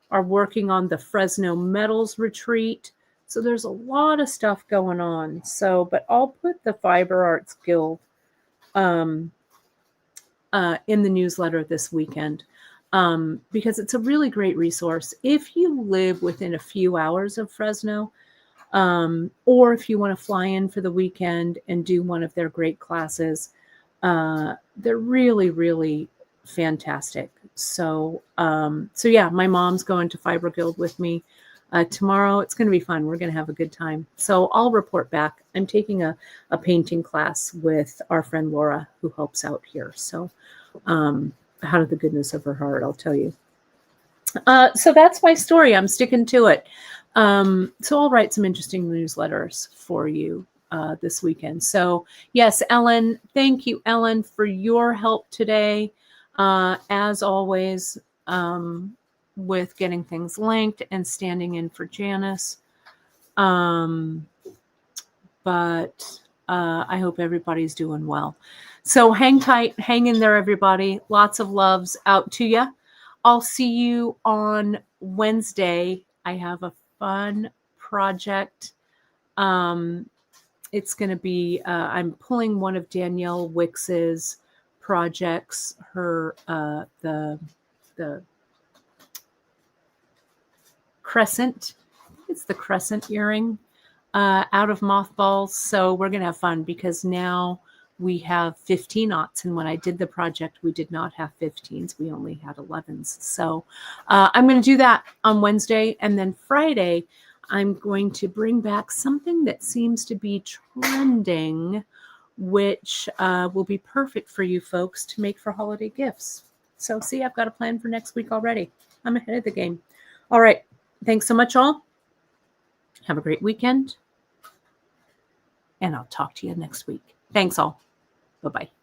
are working on the Fresno Metals retreat. So there's a lot of stuff going on. So, but I'll put the Fiber Arts Guild in the newsletter this weekend because it's a really great resource. If you live within a few hours of Fresno, or if you want to fly in for the weekend and do one of their great classes, they're really, really fantastic. So my mom's going to Fiber Guild with me tomorrow. It's going to be fun. We're going to have a good time. So I'll report back. I'm taking a painting class with our friend Laura, who helps out here. So out of the goodness of her heart, I'll tell you. So that's my story. I'm sticking to it. So I'll write some interesting newsletters for you this weekend. So yes, Ellen, thank you, Ellen, for your help today. As always, with getting things linked and standing in for Janice. But I hope everybody's doing well. So hang tight, hang in there, everybody. Lots of loves out to you. I'll see you on Wednesday. I have a fun project. It's going to be, I'm pulling one of Danielle Wicks's projects, her, the crescent, it's the crescent earring, out of mothballs. So we're going to have fun because now we have 15-aughts. And when I did the project, we did not have 15s. We only had 11s. So I'm going to do that on Wednesday. And then Friday, I'm going to bring back something that seems to be trending, which will be perfect for you folks to make for holiday gifts. So see, I've got a plan for next week already. I'm ahead of the game. All right. Thanks so much, all. Have a great weekend. And I'll talk to you next week. Thanks, all. Bye-bye.